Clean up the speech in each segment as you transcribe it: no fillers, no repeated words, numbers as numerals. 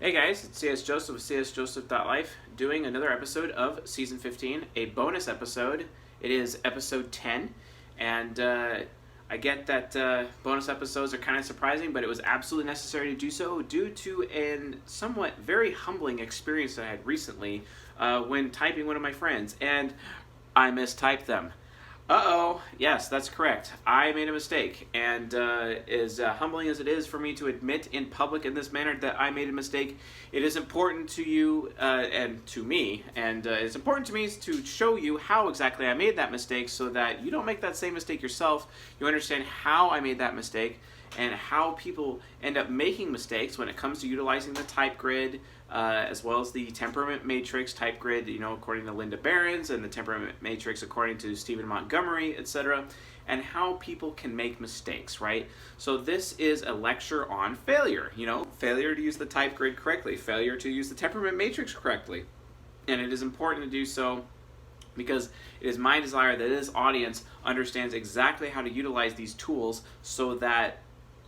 Hey guys, it's CS Joseph of csjoseph.life doing another episode of Season 15, a bonus episode. It is episode 10, and I get that bonus episodes are kind of surprising, but it was absolutely necessary to do so due to a somewhat very humbling experience that I had recently when typing one of my friends, and I mistyped them. Uh-oh, yes, that's correct. I made a mistake, and as humbling as it is for me to admit in public in this manner that I made a mistake, it is important to you and to me, and it's important to me to show you how exactly I made that mistake so that you don't make that same mistake yourself. You understand how I made that mistake and how people end up making mistakes when it comes to utilizing the type grid, as well as the temperament matrix type grid, according to Linda Behrens, and the temperament matrix according to Stephen Montgomery, etc., and how people can make mistakes, right? So this is a lecture on failure, failure to use the type grid correctly, failure to use the temperament matrix correctly. And it is important to do so because it is my desire that this audience understands exactly how to utilize these tools so that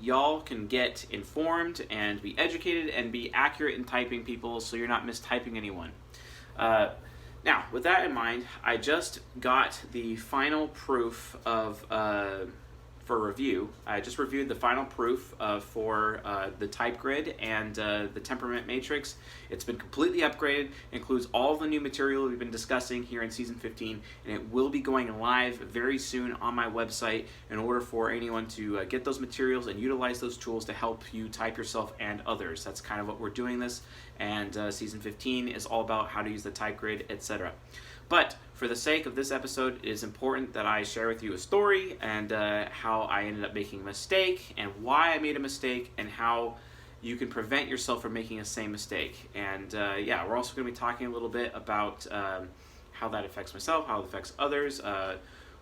y'all can get informed and be educated and be accurate in typing people so you're not mistyping anyone. Now, with that in mind, I just got the final proof of for review. I just reviewed the final proof for the type grid and the temperament matrix. It's been completely upgraded, includes all of the new material we've been discussing here in Season 15, and it will be going live very soon on my website in order for anyone to get those materials and utilize those tools to help you type yourself and others. That's kind of what we're doing this, and Season 15 is all about how to use the type grid, etc. But for the sake of this episode, it is important that I share with you a story and how I ended up making a mistake and why I made a mistake and how you can prevent yourself from making the same mistake. And we're also going to be talking a little bit about how that affects myself, how it affects others,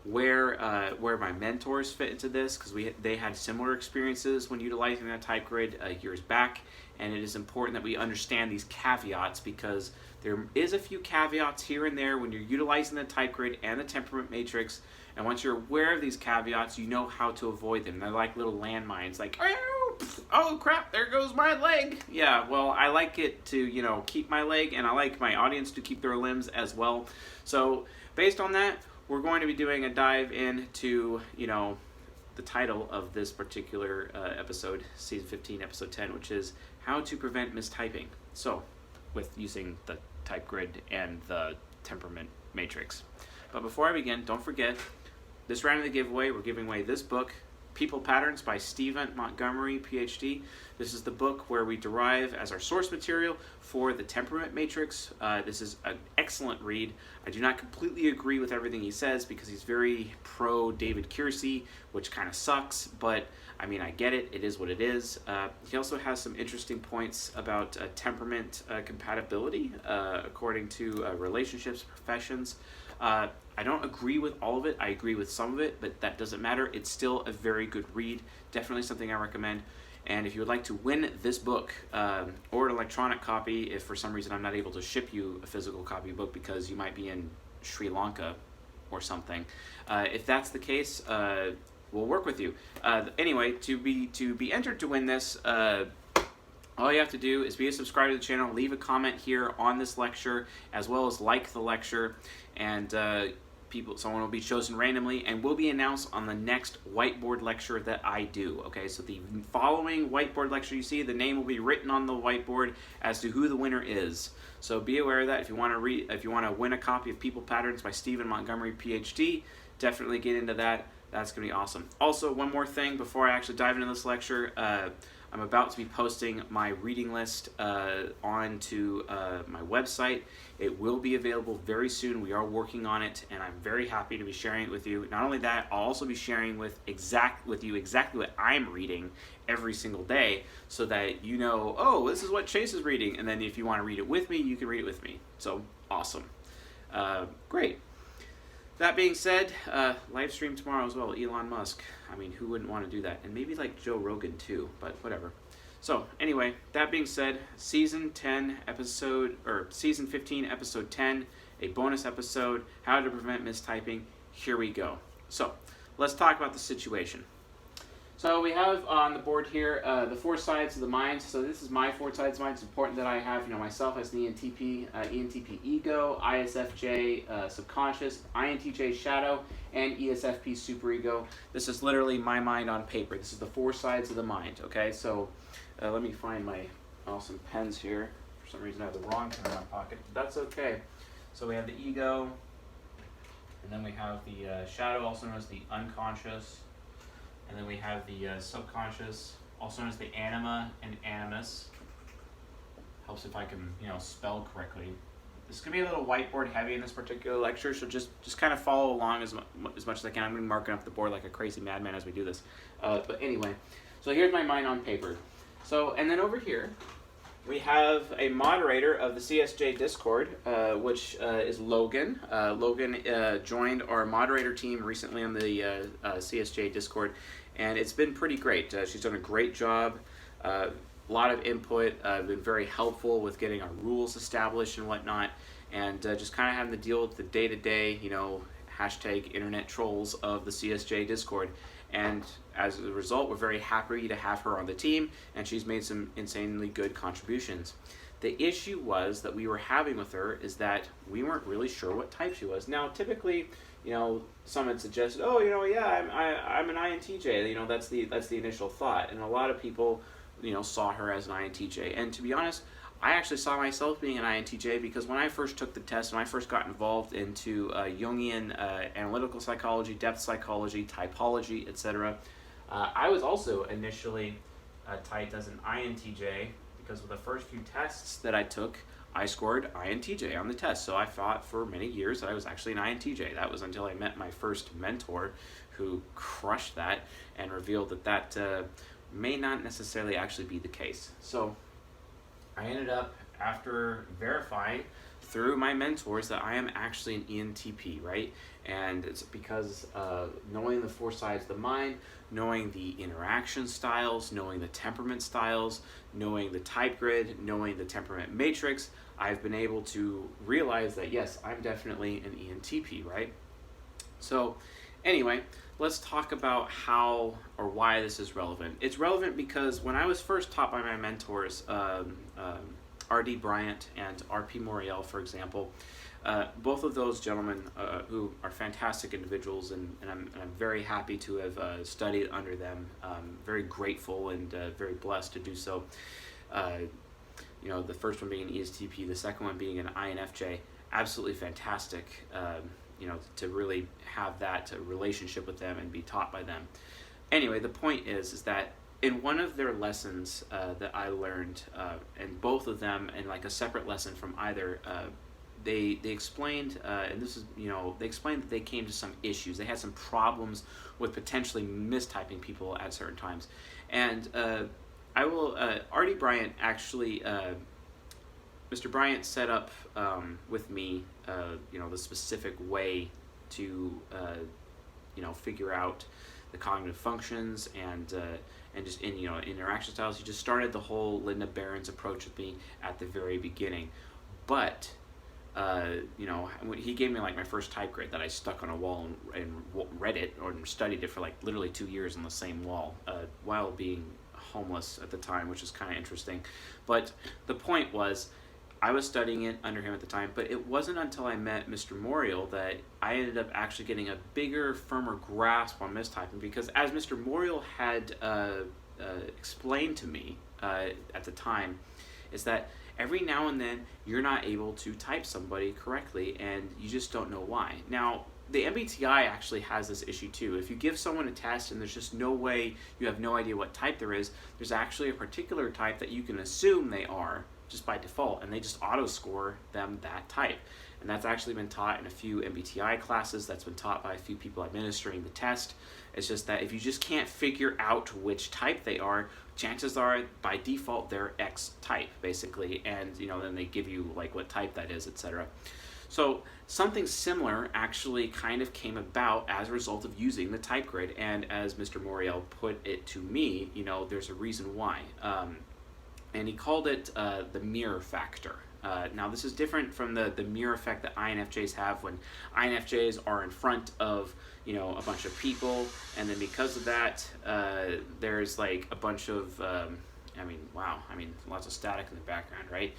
where my mentors fit into this, because they had similar experiences when utilizing that type grid years back. And it is important that we understand these caveats because there is a few caveats here and there when you're utilizing the type grid and the temperament matrix. And once you're aware of these caveats, you know how to avoid them. They're like little landmines, like, oh crap, there goes my leg. Yeah, well, I like it to, keep my leg, and I like my audience to keep their limbs as well. So based on that, we're going to be doing a dive into, the title of this particular episode, Season 15, Episode 10, which is How to Prevent Mistyping. So, with using the type grid and the temperament matrix. But before I begin, don't forget, this round of the giveaway, we're giving away this book, People Patterns by Stephen Montgomery, PhD. This is the book where we derive as our source material for the temperament matrix. This is an excellent read. I do not completely agree with everything he says because he's very pro David Keirsey, which kind of sucks, but I mean, I get it. It is what it is. He also has some interesting points about temperament compatibility according to relationships, professions. I don't agree with all of it. I agree with some of it, but that doesn't matter. It's still a very good read. Definitely something I recommend. And if you would like to win this book or an electronic copy, if for some reason I'm not able to ship you a physical copy book because you might be in Sri Lanka or something, if that's the case, we'll work with you. Anyway, to be entered to win this, all you have to do is be a subscriber to the channel, leave a comment here on this lecture, as well as like the lecture, and someone will be chosen randomly and will be announced on the next whiteboard lecture that I do. Okay, so the following whiteboard lecture you see, the name will be written on the whiteboard as to who the winner is. So be aware of that. If you want to win a copy of People Patterns by Stephen Montgomery, PhD, definitely get into that. That's going to be awesome. Also, one more thing before I actually dive into this lecture. I'm about to be posting my reading list onto my website. It will be available very soon. We are working on it, and I'm very happy to be sharing it with you. Not only that, I'll also be sharing with you exactly what I'm reading every single day so that you know, oh, this is what Chase is reading. And then if you want to read it with me, you can read it with me. So, awesome. Great. That being said, live stream tomorrow as well, Elon Musk. I mean, who wouldn't want to do that? And maybe like Joe Rogan too, but whatever. So anyway, that being said, Season 15, Episode 10, a bonus episode, How to Prevent Mistyping. Here we go. So let's talk about the situation. So we have on the board here the four sides of the mind. So this is my four sides of the mind. It's important that I have, myself as an ENTP ego, ISFJ subconscious, INTJ shadow, and ESFP superego. This is literally my mind on paper. This is the four sides of the mind. Okay, so let me find my awesome pens here. For some reason I have the wrong pen in my pocket, but that's okay. So we have the ego, and then we have the shadow, also known as the unconscious. And then we have the subconscious, also known as the anima and animus. Helps if I can, spell correctly. This is going to be a little whiteboard heavy in this particular lecture, so just kind of follow along as much as I can. I'm going to be marking up the board like a crazy madman as we do this. But anyway, so here's my mind on paper. So, and then over here, we have a moderator of the CSJ Discord, which is Logan. Logan joined our moderator team recently on the CSJ Discord, and it's been pretty great. She's done a great job, a lot of input, been very helpful with getting our rules established and whatnot, and just kind of having to deal with the day-to-day, hashtag internet trolls of the CSJ Discord. And as a result, we're very happy to have her on the team, and she's made some insanely good contributions. The issue was that we were having with her is that we weren't really sure what type she was. Now, typically, some had suggested, I'm an INTJ. That's the initial thought, and a lot of people, saw her as an INTJ. And to be honest, I actually saw myself being an INTJ because when I first took the test, when I first got involved into Jungian analytical psychology, depth psychology, typology, etc., I was also initially typed as an INTJ because with the first few tests that I took, I scored INTJ on the test. So I thought for many years that I was actually an INTJ. That was until I met my first mentor who crushed that and revealed that may not necessarily actually be the case. So I ended up, after verifying through my mentors, that I am actually an ENTP, right? And it's because knowing the four sides of the mind, knowing the interaction styles, knowing the temperament styles, knowing the type grid, knowing the temperament matrix, I've been able to realize that, yes, I'm definitely an ENTP, right? So anyway, let's talk about how or why this is relevant. It's relevant because when I was first taught by my mentors, R.D. Bryant and R.P. Moriel, for example, both of those gentlemen who are fantastic individuals, and I'm very happy to have studied under them. Very grateful and very blessed to do so. The first one being an ESTP, the second one being an INFJ. Absolutely fantastic. To really have that relationship with them and be taught by them. Anyway, the point is that in one of their lessons that I learned, and both of them in like a separate lesson from either, they explained, and this is, they explained that they came to some issues. They had some problems with potentially mistyping people at certain times. And R.D. Bryant actually, Mr. Bryant set up with me, the specific way to, figure out the cognitive functions and just interaction styles. He just started the whole Linda Barron's approach with me at the very beginning. But, he gave me like my first type grid that I stuck on a wall and read it or studied it for like literally 2 years on the same wall while being homeless at the time, which is kind of interesting. But the point was, I was studying it under him at the time, but it wasn't until I met Mr. Moriel that I ended up actually getting a bigger, firmer grasp on mistyping, because as Mr. Moriel had explained to me at the time, is that every now and then you're not able to type somebody correctly and you just don't know why. Now, the MBTI actually has this issue too. If you give someone a test and there's just no way, you have no idea what type there is, there's actually a particular type that you can assume they are just by default, and they just auto-score them that type. And that's actually been taught in a few MBTI classes. That's been taught by a few people administering the test. It's just that if you just can't figure out which type they are, chances are by default they're X type, basically, and then they give you like what type that is, etc. So something similar actually kind of came about as a result of using the type grid, and as Mr. Moriel put it to me, there's a reason why. And he called it the mirror factor. Now this is different from the mirror effect that INFJs have when INFJs are in front of a bunch of people, and then because of that there's like a bunch of lots of static in the background, right?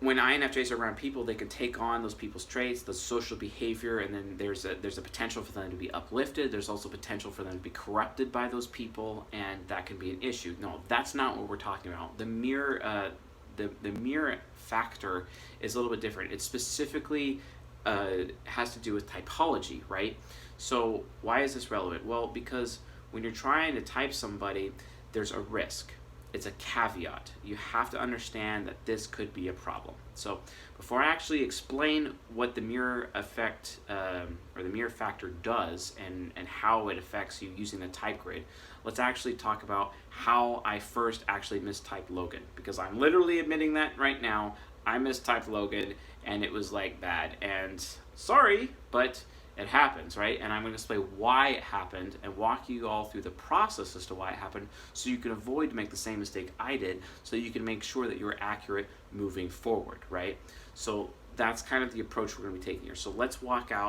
When INFJs are around people, they can take on those people's traits, the social behavior, and then there's a potential for them to be uplifted. There's also potential for them to be corrupted by those people, and that can be an issue. No, that's not what we're talking about. The mirror, the mirror factor is a little bit different. It specifically has to do with typology, right? So why is this relevant? Well, because when you're trying to type somebody, there's a risk. It's a caveat. You have to understand that this could be a problem. So before I actually explain what the mirror effect or the mirror factor does and how it affects you using the type grid, let's actually talk about how I first actually mistyped Logan, because I'm literally admitting that right now. I mistyped Logan and it was like bad, and sorry, but it happens, right? And I'm going to explain why it happened and walk you all through the process as to why it happened, so you can avoid to make the same mistake I did, so you can make sure that you're accurate moving forward, right? So that's kind of the approach we're going to be taking here. So let's walk through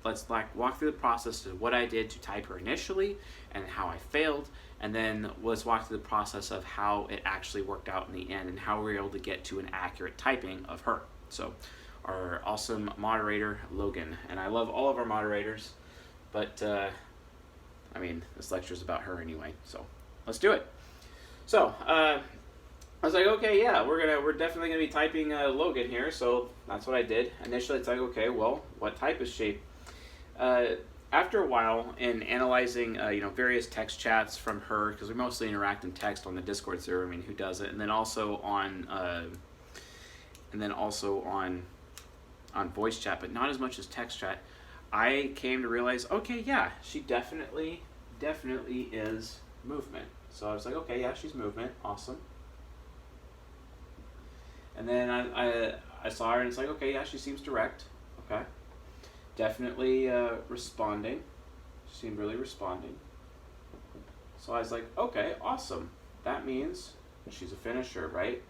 the process of what I did to type her initially and how I failed, and then let's walk through the process of how it actually worked out in the end and how we were able to get to an accurate typing of her. So our awesome moderator, Logan. And I love all of our moderators, but this lecture is about her anyway, so let's do it. So I was like, okay, yeah, we're definitely gonna be typing Logan here, so that's what I did. Initially, it's like, okay, well, what type is she? After a while, in analyzing various text chats from her, because we mostly interact in text on the Discord server. I mean, who doesn't? And then also on voice chat, but not as much as text chat, I came to realize, okay, yeah, she definitely is movement. So I was like, okay, yeah, she's movement, awesome. And then I saw her and it's like, okay, yeah, she seems direct, okay. Definitely responding. She seemed really responding. So I was like, okay, awesome. That means she's a finisher, right?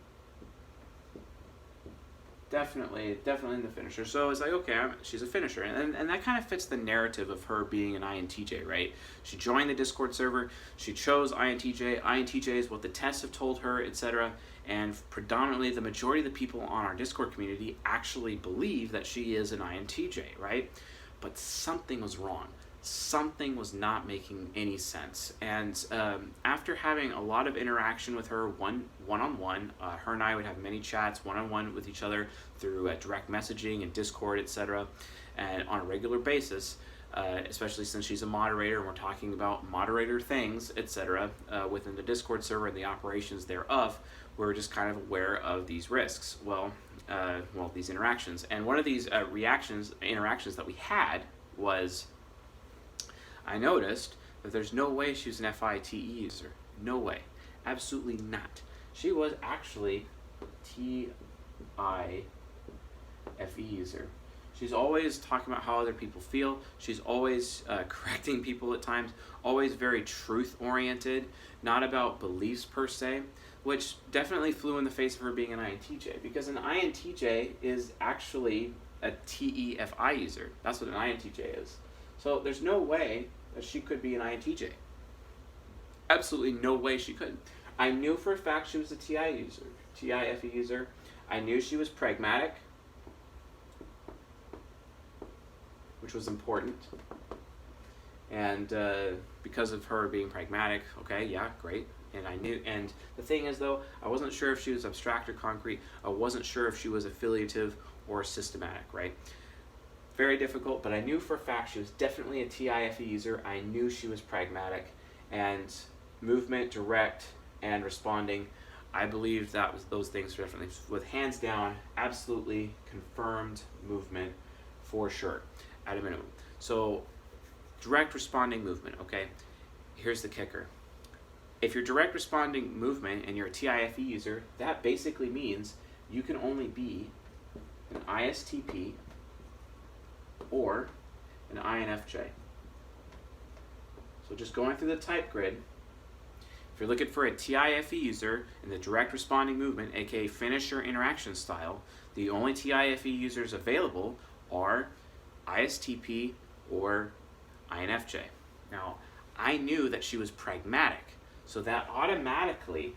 Definitely in the finisher. So it's like, okay, she's a finisher. And that kind of fits the narrative of her being an INTJ, right? She joined the Discord server. She chose INTJ. INTJ is what the tests have told her, etc. And predominantly, the majority of the people on our Discord community actually believe that she is an INTJ, right? But something was wrong. Something was not making any sense. And after having a lot of interaction with her one-on-one, her and I would have many chats one-on-one with each other through direct messaging and Discord, etc. And on a regular basis, especially since she's a moderator and we're talking about moderator things, etc. Within the Discord server and the operations thereof, we're just kind of aware of these risks. These interactions. And one of these interactions that we had was, I noticed that there's no way she was an FITE user. No way. Absolutely not. She was actually TIFE user. She's always talking about how other people feel. She's always correcting people at times. Always very truth-oriented, not about beliefs per se, which definitely flew in the face of her being an INTJ, because an INTJ is actually a TEFI user. That's what an INTJ is. So there's no way that she could be an INTJ. Absolutely no way she could. I knew for a fact she was a TIFE user. I knew she was pragmatic, which was important. And because of her being pragmatic, okay, yeah, great. And I knew, and the thing is though, I wasn't sure if she was abstract or concrete. I wasn't sure if she was affiliative or systematic, right? Very difficult, but I knew for a fact she was definitely a TIFE user. I knew she was pragmatic, and movement, direct, and responding. I believe that was those things were definitely, with hands down, absolutely confirmed movement for sure, at a minimum. So, direct responding movement, okay? Here's the kicker. If you're direct responding movement and you're a TIFE user, that basically means you can only be an ISTP or an INFJ. So just going through the type grid, If you're looking for a TIFE user in the direct responding movement, aka finisher interaction style, the only TIFE users available are ISTP or INFJ. Now, I knew that she was pragmatic, so that automatically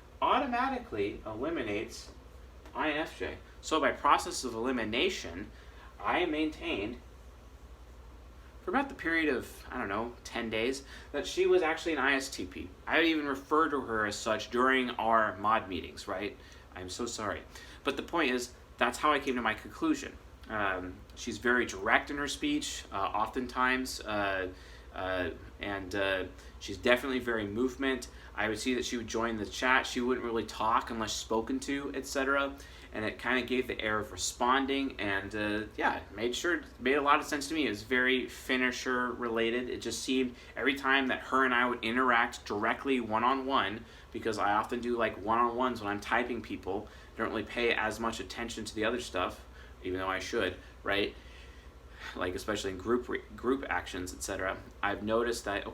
eliminates INFJ. So by process of elimination, I maintained for about the period of, 10 days, that she was actually an ISTP. I would even refer to her as such during our mod meetings, right? I'm so sorry. But the point is, that's how I came to my conclusion. She's very direct in her speech, oftentimes, and she's definitely very movement. I would see that she would join the chat. She wouldn't really talk unless spoken to, etc. And it kind of gave the air of responding, and it made a lot of sense to me. It was very finisher related. It just seemed every time that her and I would interact directly one-on-one, because I often do like one-on-ones when I'm typing people, I don't really pay as much attention to the other stuff, even though I should, right? Like especially in group actions, etc. I've noticed that,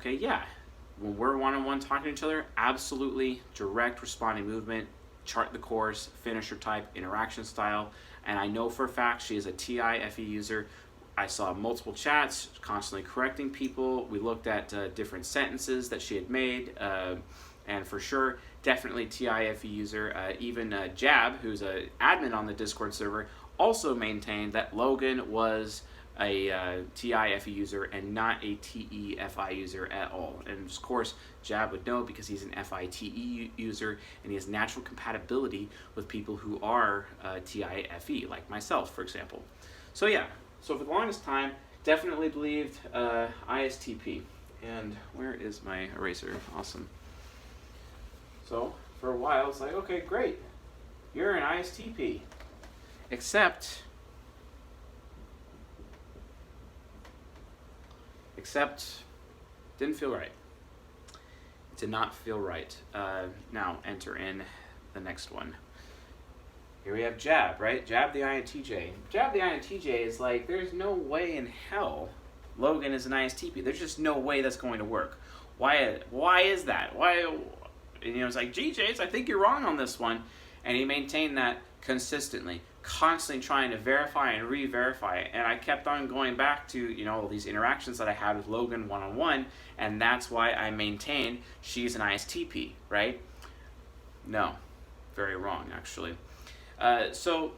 when we're one-on-one talking to each other, absolutely direct responding movement, chart the course, finisher type, interaction style, and I know for a fact she is a TIFE user. I saw multiple chats, constantly correcting people. We looked at different sentences that she had made, and for sure, definitely TIFE user. Even Jab, who's an admin on the Discord server, also maintained that Logan was a TIFE user and not a TEFI user at all. And of course, Jab would know because he's an FITE user and he has natural compatibility with people who are TIFE, like myself, for example. So for the longest time, definitely believed ISTP. And where is my eraser? Awesome. So for a while, it's like, okay, great, you're an ISTP. Except didn't feel right. It did not feel right. Now enter in the next one. Here we have Jab, right? Jab the INTJ. Jab the INTJ is like, there's no way in hell Logan is an ISTP. There's just no way that's going to work. Why is that? It's like, GJs, I think you're wrong on this one. And he maintained that consistently, constantly trying to verify and re-verify it. And I kept on going back to, all these interactions that I had with Logan one-on-one, and that's why I maintain she's an ISTP, right? No, very wrong, actually. So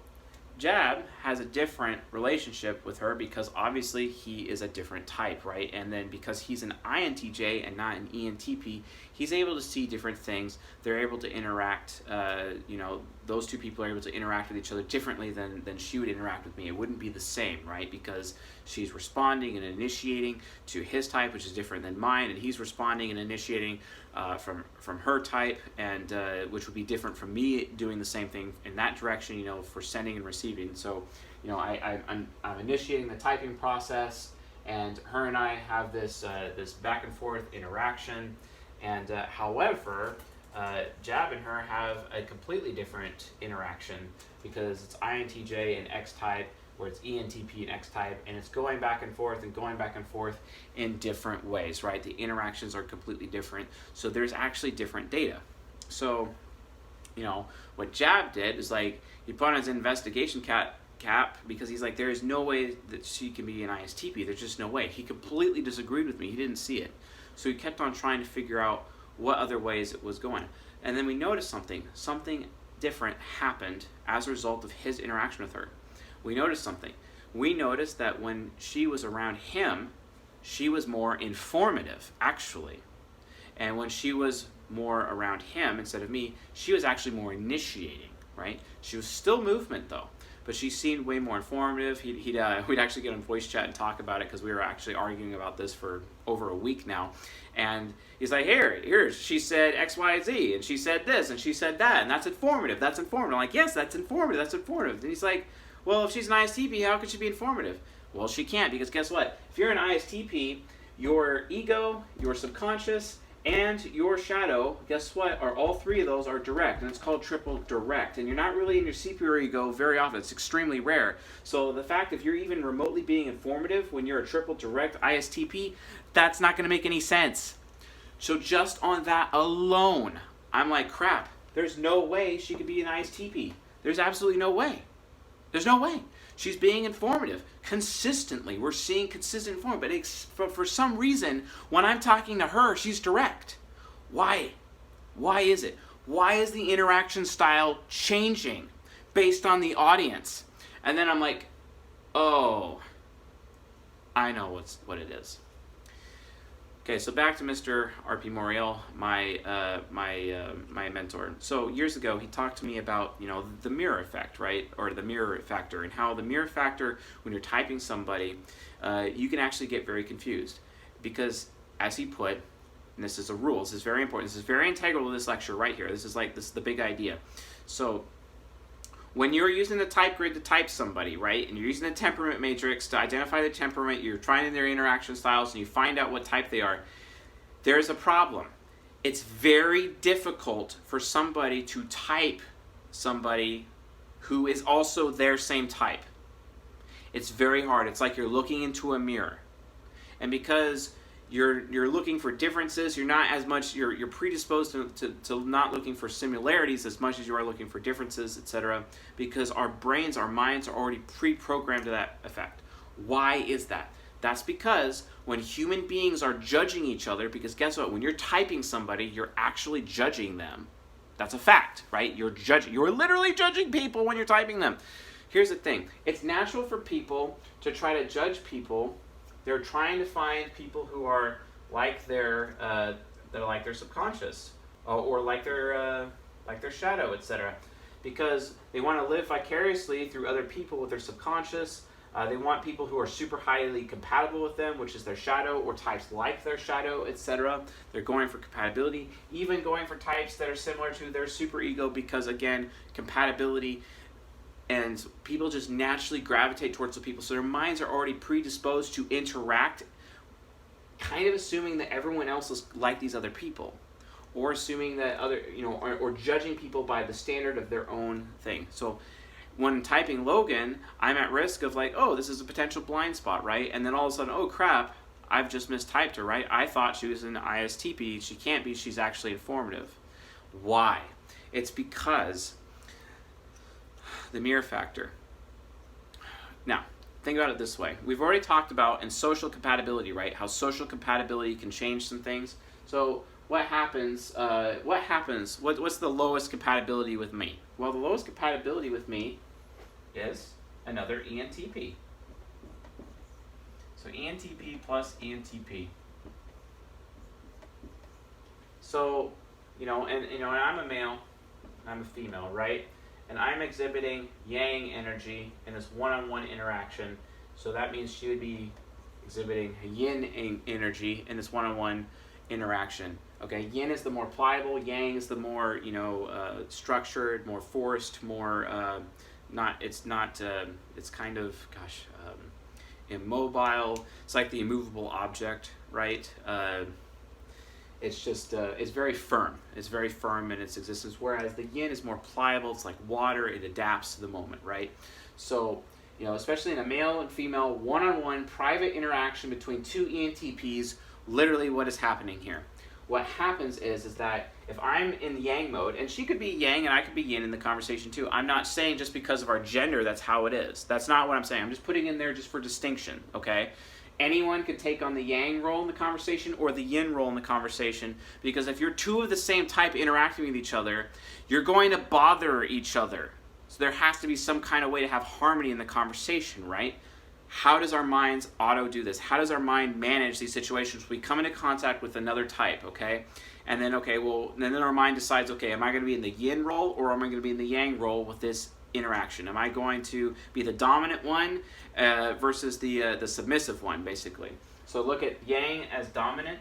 Jab has a different relationship with her because obviously he is a different type, right? And then because he's an INTJ and not an ENTP, he's able to see different things. They're able to interact, those two people are able to interact with each other differently than she would interact with me. It wouldn't be the same, right? Because she's responding and initiating to his type, which is different than mine, and he's responding and initiating from her type, and which would be different from me doing the same thing in that direction, for sending and receiving. So, I'm initiating the typing process, and her and I have this back and forth interaction, and however, Jab and her have a completely different interaction because it's INTJ and X-type, where it's ENTP and X-type, and it's going back and forth in different ways, right? The interactions are completely different, so there's actually different data. So, what Jab did is like, he put on his investigation cap because he's like, there is no way that she can be an ISTP. There's just no way. He completely disagreed with me. He didn't see it. So he kept on trying to figure out what other ways it was going. And then we noticed something different happened as a result of his interaction with her. We noticed something. We noticed that when she was around him, she was more informative, actually. And when she was more around him instead of me, she was actually more initiating, right? She was still movement, though, but she seemed way more informative. We'd actually get on voice chat and talk about it because we were actually arguing about this for over a week now. And he's like, here, she said X, Y, Z, and she said this, and she said that, and that's informative. I'm like, yes, that's informative. And he's like, well, if she's an ISTP, how could she be informative? Well, she can't, because guess what? If you're an ISTP, your ego, your subconscious, and your shadow, guess what, all three of those are direct, and it's called triple direct. And you're not really in your superior ego very often. It's extremely rare. So the fact if you're even remotely being informative when you're a triple direct ISTP, that's not going to make any sense. So just on that alone, I'm like, crap, there's no way she could be an ISTP. There's absolutely no way. There's no way. She's being informative consistently. We're seeing consistent informative. But for some reason, when I'm talking to her, she's direct. Why? Why is it? Why is the interaction style changing based on the audience? And then I'm like, oh, I know what it is. Okay, so back to Mr. R.P. Moriel, my mentor. So years ago, he talked to me about the mirror effect, right, or the mirror factor, and how the mirror factor when you're typing somebody, you can actually get very confused, because as he put, and this is a rule, this is very important, this is very integral to this lecture right here. This is the big idea. So when you're using the type grid to type somebody, right, and you're using the temperament matrix to identify the temperament, you're trying their interaction styles, and you find out what type they are, there's a problem. It's very difficult for somebody to type somebody who is also their same type. It's very hard. It's like you're looking into a mirror. And because you're looking for differences, you're not as much, you're predisposed to not looking for similarities as much as you are looking for differences, etc. Because our brains, our minds are already pre-programmed to that effect. Why is that? That's because when human beings are judging each other, because guess what? When you're typing somebody, you're actually judging them. That's a fact, right? You're literally judging people when you're typing them. Here's the thing. It's natural for people to try to judge people. They're trying to find people who are like their subconscious, or like their shadow, etc. Because they want to live vicariously through other people with their subconscious. They want people who are super highly compatible with them, which is their shadow, or types like their shadow, etc. They're going for compatibility, even going for types that are similar to their superego, because again, compatibility. And people just naturally gravitate towards the people. So their minds are already predisposed to interact, kind of assuming that everyone else is like these other people. Or assuming that or judging people by the standard of their own thing. So when typing Logan, I'm at risk of like, oh, this is a potential blind spot, right? And then all of a sudden, oh crap, I've just mistyped her, right? I thought she was an ISTP. She can't be. She's actually informative. Why? It's because the mirror factor. Now, think about it this way. We've already talked about in social compatibility, right? How social compatibility can change some things. So what happens? What's the lowest compatibility with me? Well, the lowest compatibility with me is another ENTP. So ENTP plus ENTP. So, and I'm a male, I'm a female, right? And I'm exhibiting yang energy in this one-on-one interaction. So that means she would be exhibiting yin energy in this one-on-one interaction. Okay, yin is the more pliable, yang is the more, structured, more forced, more, it's kind of, immobile. It's like the immovable object, right? It's just, it's very firm. It's very firm in its existence, whereas the yin is more pliable. It's like water. It adapts to the moment, right? So, especially in a male and female one-on-one private interaction between two ENTPs, literally what is happening here? What happens is that if I'm in yang mode, and she could be yang and I could be yin in the conversation too. I'm not saying just because of our gender that's how it is. That's not what I'm saying. I'm just putting in there just for distinction, okay? Anyone could take on the yang role in the conversation or the yin role in the conversation, because if you're two of the same type interacting with each other, you're going to bother each other. So there has to be some kind of way to have harmony in the conversation, right? How does our minds auto do this? How does our mind manage these situations? We come into contact with another type, okay? And then, then our mind decides, okay, am I going to be in the yin role or am I going to be in the yang role with this interaction? Am I going to be the dominant one versus the submissive one, basically? So look at yang as dominant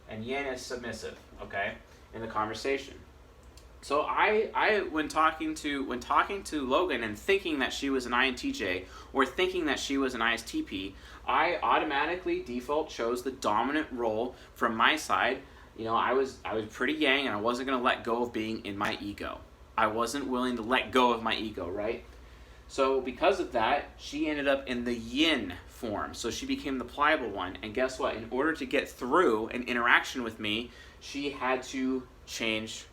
and yin as submissive, okay, in the conversation. So I when talking to Logan and thinking that she was an INTJ or thinking that she was an ISTP, I automatically default chose the dominant role from my side. I was pretty yang, and I wasn't going to let go of being in my ego. I wasn't willing to let go of my ego, right? So because of that, she ended up in the yin form. So she became the pliable one. And guess what? In order to get through an interaction with me, she had to change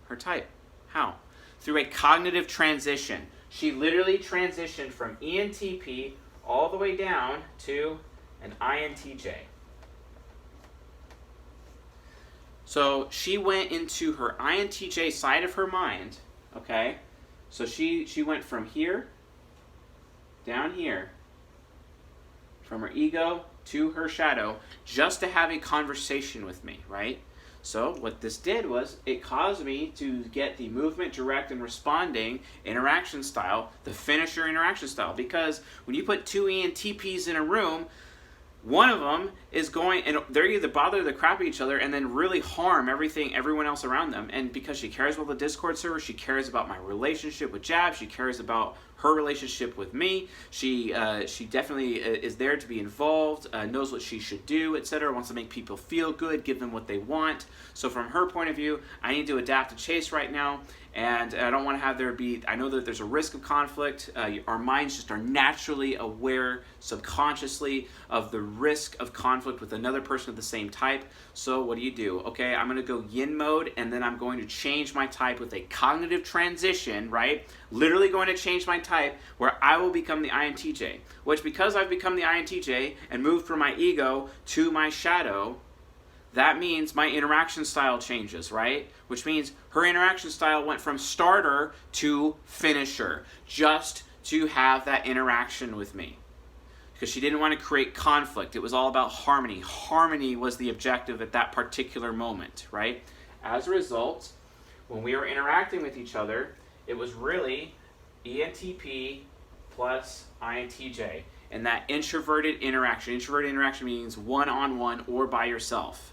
her type. How? Through a cognitive transition. She literally transitioned from ENTP all the way down to an INTJ. So she went into her INTJ side of her mind, okay? So she went from here, down here, from her ego to her shadow, just to have a conversation with me, right? So what this did was it caused me to get the movement, direct, and responding interaction style, the finisher interaction style. Because when you put two ENTPs in a room, one of them is going, and they're either bother the crap out of each other and then really harm everyone else around them. And because she cares about the Discord server, she cares about my relationship with Jab, she cares about her relationship with me. She definitely is there to be involved, knows what she should do, etc. Wants to make people feel good, give them what they want. So from her point of view, I need to adapt to Chase right now, and I don't want to have there be, I know that there's a risk of conflict. Our minds just are naturally aware subconsciously of the risk of conflict with another person of the same type. So what do? Okay, I'm going to go yin mode, and then I'm going to change my type with a cognitive transition, right? Literally going to change my type where I will become the INTJ, which because I've become the INTJ and moved from my ego to my shadow, that means my interaction style changes, right? Which means her interaction style went from starter to finisher, just to have that interaction with me. Because she didn't want to create conflict. It was all about harmony. Harmony was the objective at that particular moment, right? As a result, when we were interacting with each other, it was really ENTP plus INTJ. And that introverted interaction. Introverted interaction means one-on-one or by yourself.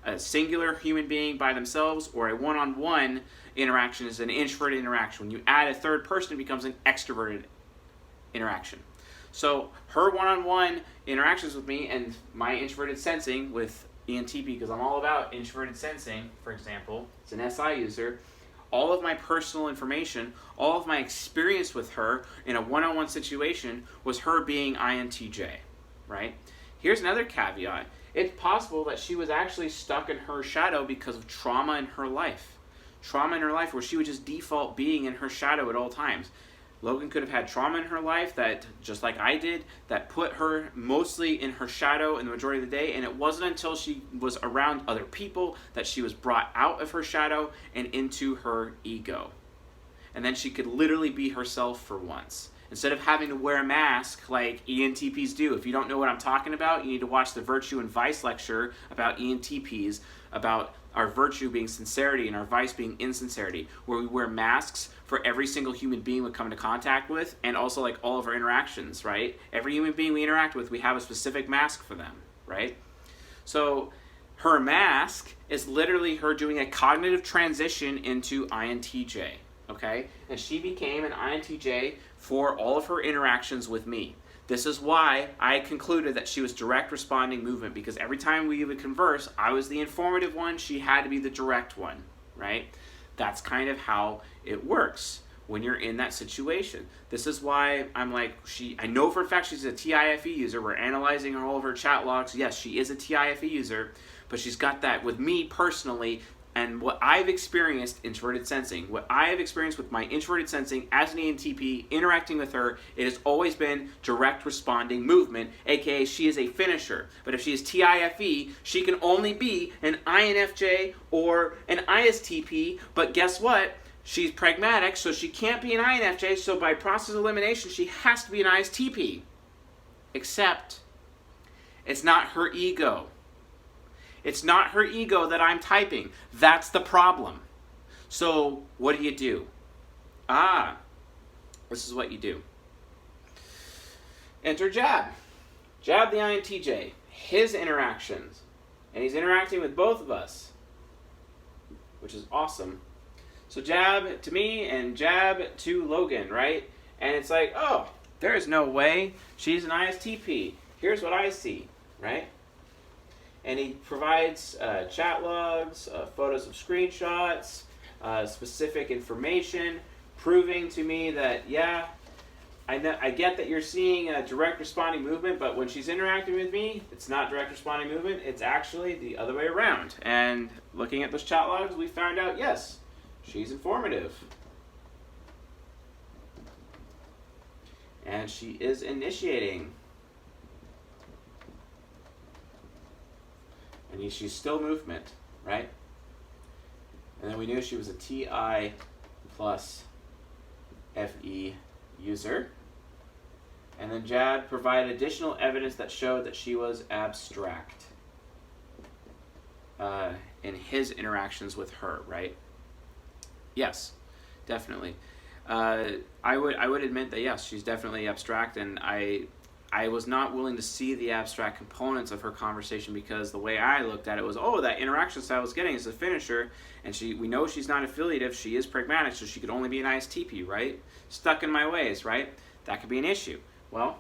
A singular human being by themselves or a one-on-one interaction is an introverted interaction. When you add a third person, it becomes an extroverted interaction. So her one-on-one interactions with me and my introverted sensing with ENTP, because I'm all about introverted sensing, for example, it's an SI user, all of my personal information, all of my experience with her in a one-on-one situation was her being INTJ, right? Here's another caveat. It's possible that she was actually stuck in her shadow because of trauma in her life. Trauma in her life where she would just default being in her shadow at all times. Logan could have had trauma in her life that, just like I did, that put her mostly in her shadow in the majority of the day, and it wasn't until she was around other people that she was brought out of her shadow and into her ego. And then she could literally be herself for once. Instead of having to wear a mask like ENTPs do. If you don't know what I'm talking about, you need to watch the Virtue and Vice lecture about ENTPs, about our virtue being sincerity and our vice being insincerity, where we wear masks for every single human being we come into contact with, and also like all of our interactions, right? Every human being we interact with, we have a specific mask for them, right? So her mask is literally her doing a cognitive transition into INTJ, okay? And she became an INTJ for all of her interactions with me. This is why I concluded that she was direct responding movement, because every time we would converse, I was the informative one, she had to be the direct one, right? That's kind of how it works when you're in that situation. This is why I'm like, I know for a fact she's a TIFE user. We're analyzing all of her chat logs. Yes, she is a TIFE user, but she's got that with me personally. And what I've experienced, introverted sensing, what I have experienced with my introverted sensing as an ENTP, interacting with her, it has always been direct responding movement, aka she is a finisher. But if she is TIFE, she can only be an INFJ or an ISTP, but guess what? She's pragmatic, so she can't be an INFJ, so by process of elimination, she has to be an ISTP. Except, it's not her ego. It's not her ego that I'm typing. That's the problem. So what do? This is what you do. Enter Jab. Jab the INTJ. His interactions. And he's interacting with both of us, which is awesome. So Jab to me and Jab to Logan, right? And it's like, oh, there is no way she's an ISTP. Here's what I see, right? And he provides chat logs, photos of screenshots, specific information, proving to me that, yeah, I get that you're seeing a direct responding movement, but when she's interacting with me, it's not direct responding movement. It's actually the other way around. And looking at those chat logs, we found out, yes, she's informative. And she is initiating. And she's still movement, right? And then we knew she was a TI plus FE user. And then Jad provided additional evidence that showed that she was abstract in his interactions with her, right? Yes, definitely. I would admit that yes, she's definitely abstract, and I was not willing to see the abstract components of her conversation because the way I looked at it was, oh, that interaction style I was getting is a finisher, and we know she's not affiliative, she is pragmatic, so she could only be an ISTP, right? Stuck in my ways, right? That could be an issue. Well,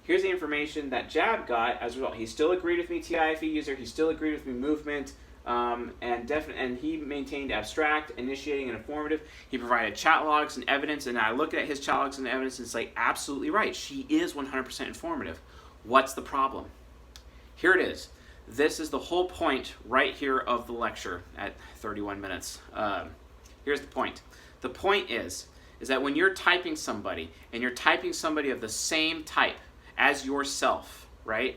here's the information that Jab got as a result. He still agreed with me, TIFE user, he still agreed with me, movement, and he maintained abstract, initiating, and informative. He provided chat logs and evidence, and I look at his chat logs and evidence and it's like, absolutely right, she is 100% informative. What's the problem? Here it is. This is the whole point right here of the lecture at 31 minutes. Here's the point. The point is that when you're typing somebody, and you're typing somebody of the same type as yourself, right?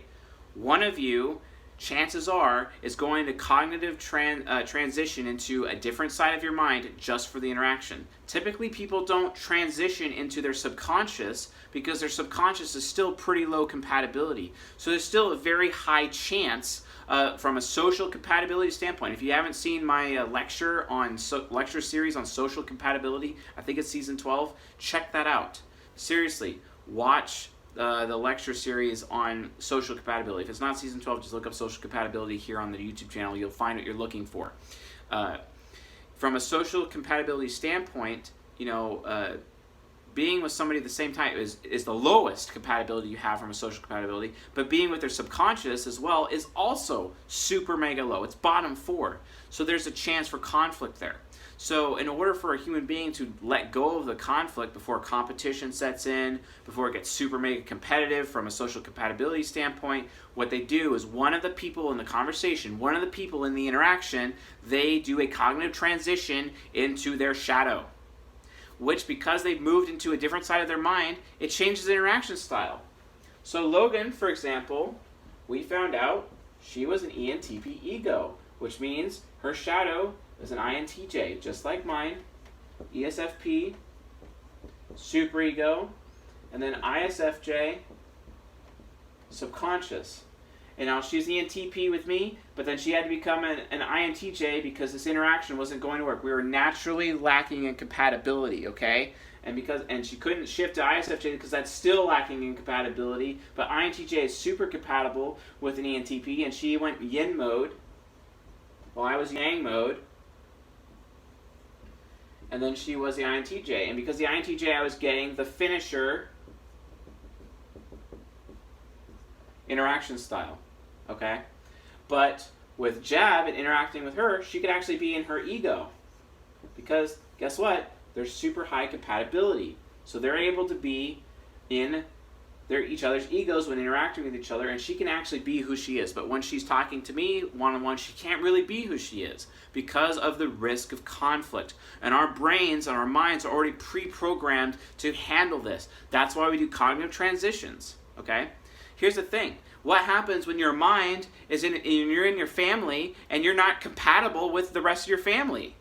One of you, chances are, is going to cognitive transition into a different side of your mind just for the interaction. Typically, people don't transition into their subconscious because their subconscious is still pretty low compatibility. So there's still a very high chance from a social compatibility standpoint. If you haven't seen my lecture series on social compatibility, I think it's season 12, check that out. Seriously, watch the lecture series on social compatibility. If it's not season 12, just look up social compatibility here on the YouTube channel. You'll find what you're looking for. From a social compatibility standpoint, being with somebody of the same type is the lowest compatibility you have from a social compatibility, but being with their subconscious as well is also super mega low. It's bottom 4. So there's a chance for conflict there. So in order for a human being to let go of the conflict before competition sets in, before it gets super mega competitive from a social compatibility standpoint, what they do is one of the people in the conversation, one of the people in the interaction, they do a cognitive transition into their shadow, which, because they've moved into a different side of their mind, it changes the interaction style. So Logan, for example, we found out she was an ENTP ego, which means her shadow is an INTJ, just like mine, ESFP, superego, and then ISFJ, subconscious. And now she's the ENTP with me, but then she had to become an INTJ because this interaction wasn't going to work. We were naturally lacking in compatibility, okay? And she couldn't shift to ISFJ because that's still lacking in compatibility, but INTJ is super compatible with an ENTP, and she went yin mode while I was yang mode. And then she was the INTJ. And because the INTJ, I was getting the finisher interaction style. Okay? But with Jab and interacting with her, she could actually be in her ego. Because guess what? There's super high compatibility. So they're able to be in each other's egos when interacting with each other, and she can actually be who she is. But when she's talking to me one-on-one, she can't really be who she is because of the risk of conflict. And our brains and our minds are already pre-programmed to handle this. That's why we do cognitive transitions, okay? Here's the thing. What happens when your mind is you're in your family and you're not compatible with the rest of your family?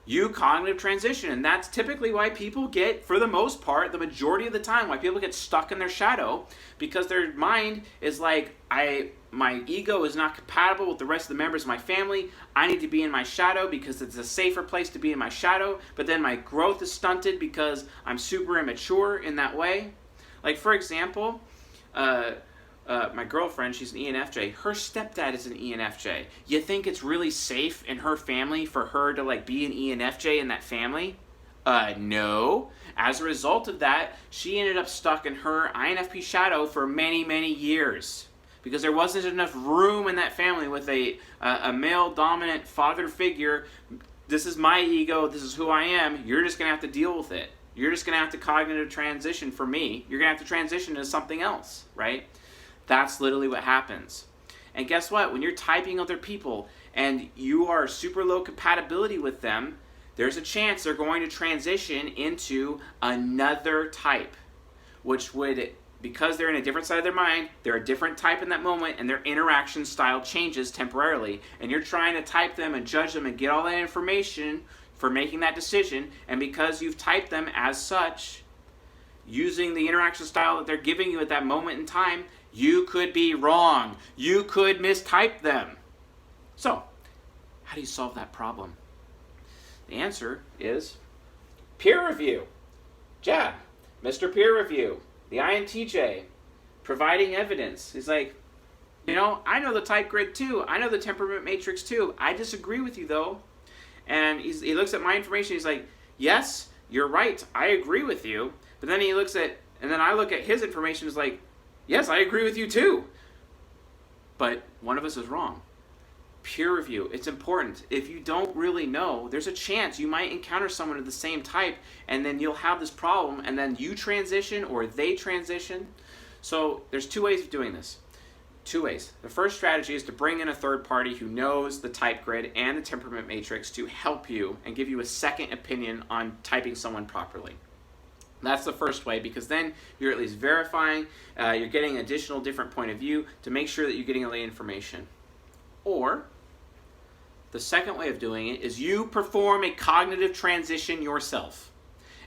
You cognitive transition, and that's typically why people get, for the most part, the majority of the time, why people get stuck in their shadow, because their mind is like, my ego is not compatible with the rest of the members of my family. I need to be in my shadow because it's a safer place to be in my shadow, but then my growth is stunted because I'm super immature in that way. Like, for example, my girlfriend, she's an ENFJ. Her stepdad is an ENFJ. You think it's really safe in her family for her to be an ENFJ in that family? No. As a result of that, she ended up stuck in her INFP shadow for many, many years because there wasn't enough room in that family with a male dominant father figure. This is my ego. This is who I am. You're just going to have to deal with it. You're just going to have to cognitive transition for me. You're going to have to transition to something else, right? That's literally what happens. And guess what? When you're typing other people and you are super low compatibility with them, there's a chance they're going to transition into another type, which would, because they're in a different side of their mind, they're a different type in that moment, and their interaction style changes temporarily. And you're trying to type them and judge them and get all that information for making that decision, and because you've typed them as such, using the interaction style that they're giving you at that moment in time, you could be wrong. You could mistype them. So, how do you solve that problem? The answer is peer review. Jab, Mr. Peer Review, the INTJ, providing evidence. He's like, I know the type grid too. I know the temperament matrix too. I disagree with you though. And he looks at my information. He's like, yes, you're right. I agree with you. But then then I look at his information. Is like, yes, I agree with you too. But one of us is wrong. Peer review, it's important. If you don't really know, there's a chance you might encounter someone of the same type, and then you'll have this problem, and then you transition or they transition. So there's two ways of doing this. Two ways. The first strategy is to bring in a third party who knows the type grid and the temperament matrix to help you and give you a second opinion on typing someone properly. That's the first way, because then you're at least verifying, you're getting an additional different point of view to make sure that you're getting all the information. Or, the second way of doing it is you perform a cognitive transition yourself.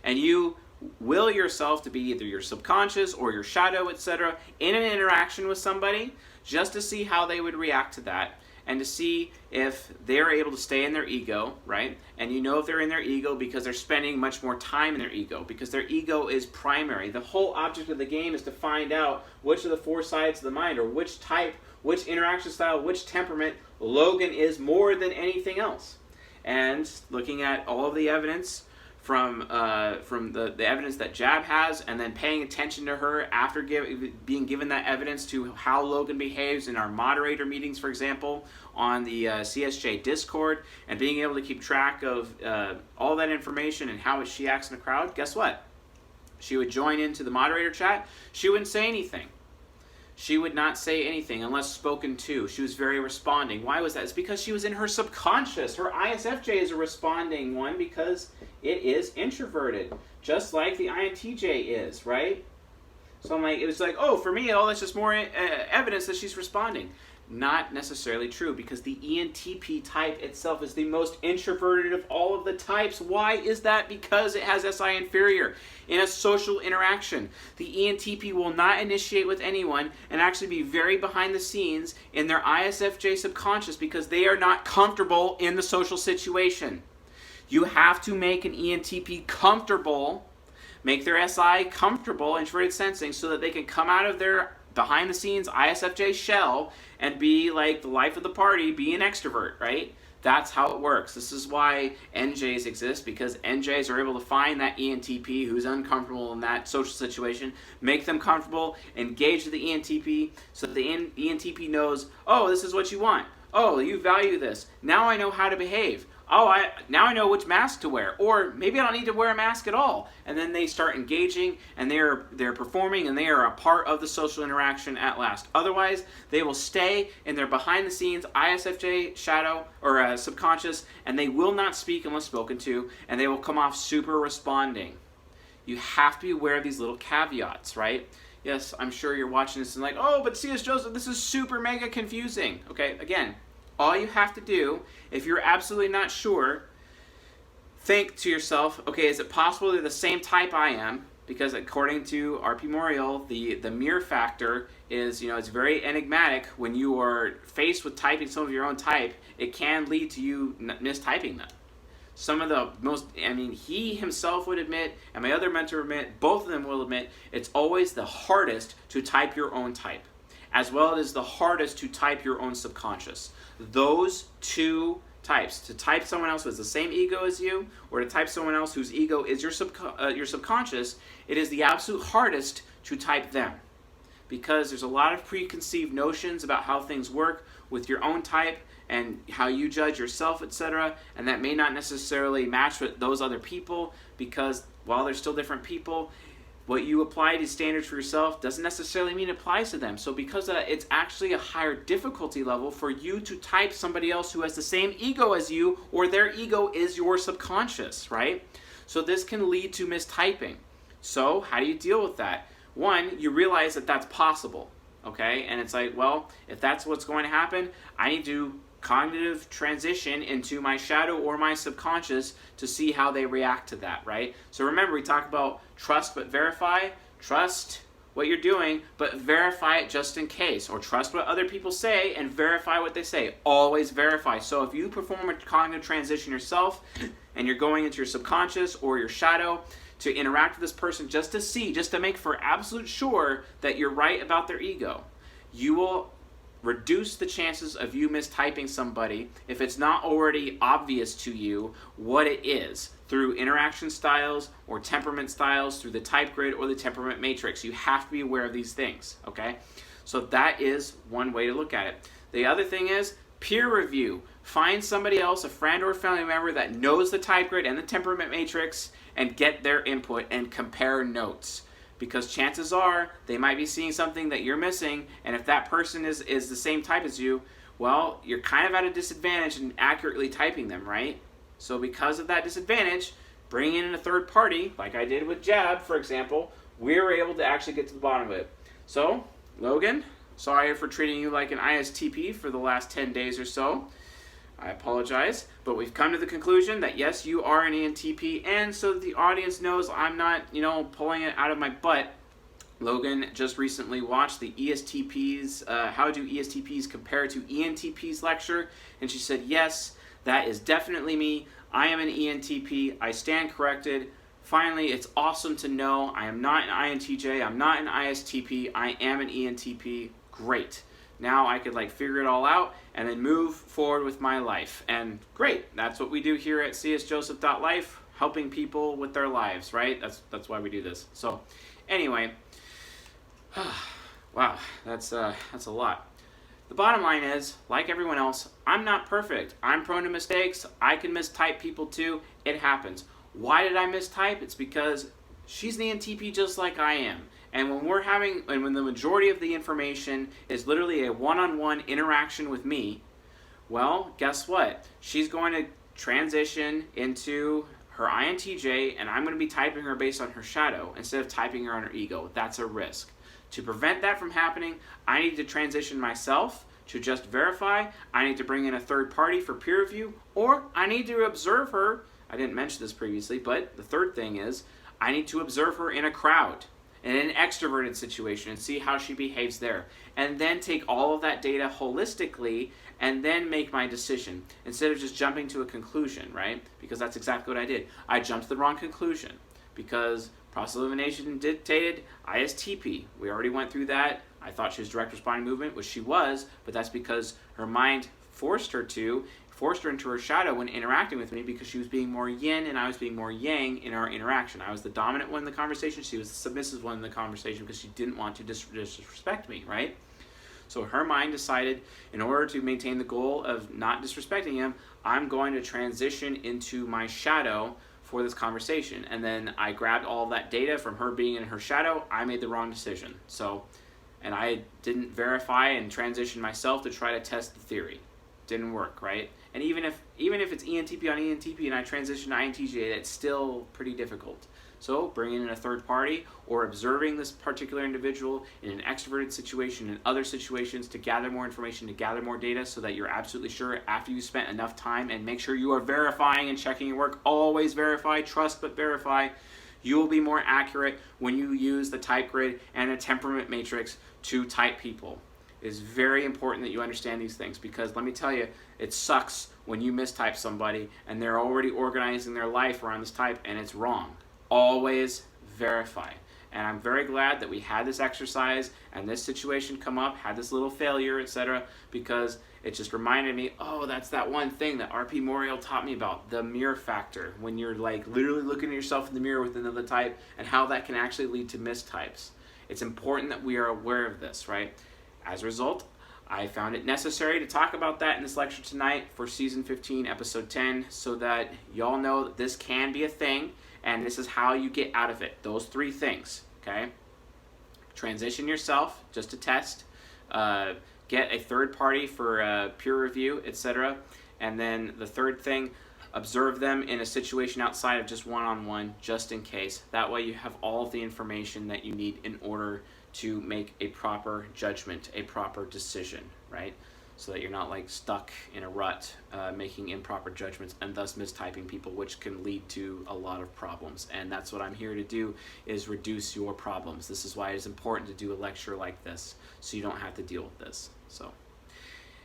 And you will yourself to be either your subconscious or your shadow, etc., in an interaction with somebody, just to see how they would react to that, and to see if they're able to stay in their ego, right? And you know if they're in their ego because they're spending much more time in their ego, because their ego is primary. The whole object of the game is to find out which of the four sides of the mind, or which type, which interaction style, which temperament Logan is more than anything else. And looking at all of the evidence from the evidence that Jab has, and then paying attention to her after being given that evidence to how Logan behaves in our moderator meetings, for example, on the CSJ Discord, and being able to keep track of all that information and how she acts in the crowd, guess what? She would join into the moderator chat. She wouldn't say anything. She would not say anything unless spoken to. She was very responding. Why was that? It's because she was in her subconscious. Her ISFJ is a responding one because it is introverted, just like the INTJ is, right? So it was like, oh, for me, that's just more evidence that she's responding. Not necessarily true, because the ENTP type itself is the most introverted of all of the types. Why is that? Because it has SI inferior. In a social interaction, the ENTP will not initiate with anyone and actually be very behind the scenes in their ISFJ subconscious because they are not comfortable in the social situation. You have to make an ENTP comfortable, make their SI comfortable, introverted sensing, so that they can come out of their behind the scenes ISFJ shell and be like the life of the party, be an extrovert, right? That's how it works. This is why NJs exist, because NJs are able to find that ENTP who's uncomfortable in that social situation, make them comfortable, engage the ENTP so that the ENTP knows, oh, this is what you want. Oh, you value this. Now I know how to behave. Oh, now I know which mask to wear, or maybe I don't need to wear a mask at all. And then they start engaging, and they're performing, and they are a part of the social interaction at last. Otherwise, they will stay in their behind-the-scenes ISFJ shadow or subconscious, and they will not speak unless spoken to, and they will come off super responding. You have to be aware of these little caveats, right? Yes, I'm sure you're watching this and like, oh, but C.S. Joseph, this is super mega confusing. Okay, again, all you have to do, if you're absolutely not sure, think to yourself, okay, is it possible they're the same type I am? Because according to R.P. Morial, the mirror factor is, it's very enigmatic. When you are faced with typing some of your own type, it can lead to you mistyping them. Some of the most, he himself would admit, and my other mentor would admit, both of them will admit, it's always the hardest to type your own type, as well as the hardest to type your own subconscious. Those two types, to type someone else who has the same ego as you, or to type someone else whose ego is your subconscious, it is the absolute hardest to type them. Because there's a lot of preconceived notions about how things work with your own type, and how you judge yourself, etc. And that may not necessarily match with those other people because, while they're still different people, what you apply to standards for yourself doesn't necessarily mean it applies to them. So because of that, it's actually a higher difficulty level for you to type somebody else who has the same ego as you, or their ego is your subconscious, right? So this can lead to mistyping. So how do you deal with that? One, you realize that that's possible, okay? And it's like, well, if that's what's going to happen, I need to cognitive transition into my shadow or my subconscious to see how they react to that, right? So remember, we talk about trust but verify. Trust what you're doing, but verify it just in case. Or trust what other people say and verify what they say. Always verify. So if you perform a cognitive transition yourself and you're going into your subconscious or your shadow to interact with this person just to see, just to make for absolute sure that you're right about their ego, you will reduce the chances of you mistyping somebody if it's not already obvious to you what it is through interaction styles or temperament styles, through the type grid or the temperament matrix. You have to be aware of these things, okay? So that is one way to look at it. The other thing is peer review. Find somebody else, a friend or a family member that knows the type grid and the temperament matrix, and get their input and compare notes. Because chances are they might be seeing something that you're missing, and if that person is the same type as you, well, you're kind of at a disadvantage in accurately typing them, right? So because of that disadvantage, bringing in a third party, like I did with Jab, for example, we were able to actually get to the bottom of it. So, Logan, sorry for treating you like an ISTP for the last 10 days or so. I apologize, but we've come to the conclusion that yes, you are an ENTP, and so that the audience knows I'm not, pulling it out of my butt. Logan just recently watched the ESTPs, How Do ESTPs Compare to ENTPs lecture, and she said, yes, that is definitely me. I am an ENTP. I stand corrected. Finally, it's awesome to know I am not an INTJ. I'm not an ISTP. I am an ENTP. Great. Now I could figure it all out and then move forward with my life. And great, that's what we do here at csjoseph.life, helping people with their lives, right? That's why we do this. So anyway, wow, that's a lot. The bottom line is, like everyone else, I'm not perfect. I'm prone to mistakes. I can mistype people too. It happens. Why did I mistype? It's because she's an ENTP just like I am. And when the majority of the information is literally a one-on-one interaction with me, well, guess what? She's going to transition into her INTJ, and I'm going to be typing her based on her shadow instead of typing her on her ego. That's a risk. To prevent that from happening, I need to transition myself to just verify. I need to bring in a third party for peer review, or I need to observe her. I didn't mention this previously, but the third thing is I need to observe her in a crowd, in an extroverted situation, and see how she behaves there. And then take all of that data holistically and then make my decision instead of just jumping to a conclusion, right? Because that's exactly what I did. I jumped to the wrong conclusion because process elimination dictated ISTP. We already went through that. I thought she was direct responding movement, which she was, but that's because her mind forced her into her shadow when interacting with me because she was being more yin and I was being more yang in our interaction. I was the dominant one in the conversation. She was the submissive one in the conversation because she didn't want to disrespect me, right? So her mind decided, in order to maintain the goal of not disrespecting him, I'm going to transition into my shadow for this conversation. And then I grabbed all of that data from her being in her shadow. I made the wrong decision. And I didn't verify and transition myself to try to test the theory. Didn't work, right? And even if it's ENTP on ENTP and I transition to INTJ, it's still pretty difficult. So bringing in a third party or observing this particular individual in an extroverted situation and other situations to gather more information, to gather more data so that you're absolutely sure after you spent enough time, and make sure you are verifying and checking your work. Always verify, trust but verify. You will be more accurate when you use the type grid and a temperament matrix to type people. It is very important that you understand these things because let me tell you, it sucks when you mistype somebody and they're already organizing their life around this type and it's wrong. Always verify. And I'm very glad that we had this exercise and this situation come up, had this little failure, etc., because it just reminded me, oh, that's that one thing that R.P. Morial taught me about, the mirror factor, when you're literally looking at yourself in the mirror with another type and how that can actually lead to mistypes. It's important that we are aware of this, right? As a result, I found it necessary to talk about that in this lecture tonight for Season 15, Episode 10, so that y'all know that this can be a thing, and this is how you get out of it. Those 3 things, okay? Transition yourself, just to test. Get a third party for peer review, etc. And then the third thing, observe them in a situation outside of just one-on-one, just in case. That way you have all of the information that you need in order to make a proper judgment, a proper decision, right? So that you're not like stuck in a rut making improper judgments and thus mistyping people, which can lead to a lot of problems. And that's what I'm here to do, is reduce your problems. This is why it is important to do a lecture like this, so you don't have to deal with this. So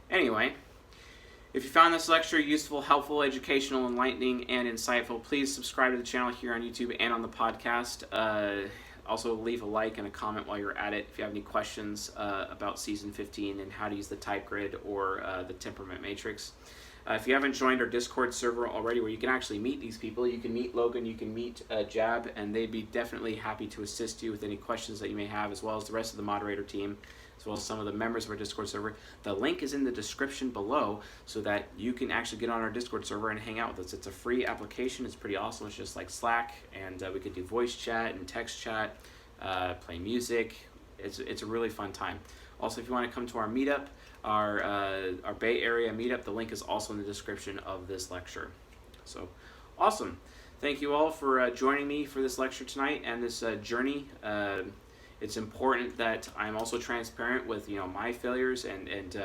anyway, if you found this lecture useful, helpful, educational, enlightening, and insightful, please subscribe to the channel here on YouTube and on the podcast. Also, leave a like and a comment while you're at it if you have any questions about Season 15 and how to use the type grid or the temperament matrix. If you haven't joined our Discord server already, where you can actually meet these people, you can meet Logan, you can meet Jab, and they'd be definitely happy to assist you with any questions that you may have, as well as the rest of the moderator team, as well as some of the members of our Discord server. The link is in the description below so that you can actually get on our Discord server and hang out with us. It's a free application. It's pretty awesome. It's just like Slack, and we could do voice chat and text chat, play music. It's a really fun time. Also, if you want to come to our meetup, our Bay Area meetup, the link is also in the description of this lecture. So, awesome. Thank you all for joining me for this lecture tonight and this journey. It's important that I'm also transparent with my failures and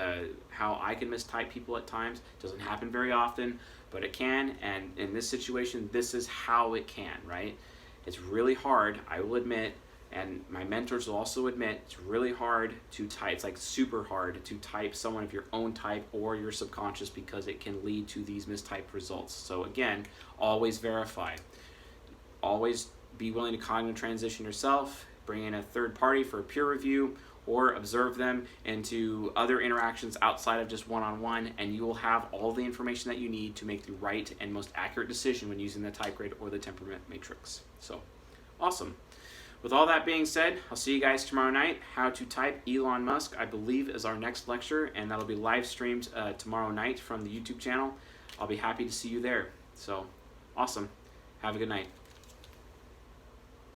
how I can mistype people at times. It doesn't happen very often, but it can. And in this situation, this is how it can, right? It's really hard, I will admit, and my mentors will also admit, it's really hard to type. It's like super hard to type someone of your own type or your subconscious, because it can lead to these mistyped results. So again, always verify. Always be willing to cognitive transition yourself, bring in a third party for a peer review, or observe them into other interactions outside of just one-on-one, and you will have all the information that you need to make the right and most accurate decision when using the type grid or the temperament matrix. So, awesome. With all that being said, I'll see you guys tomorrow night. How to Type Elon Musk, I believe, is our next lecture, and that'll be live streamed tomorrow night from the YouTube channel. I'll be happy to see you there. So, awesome. Have a good night.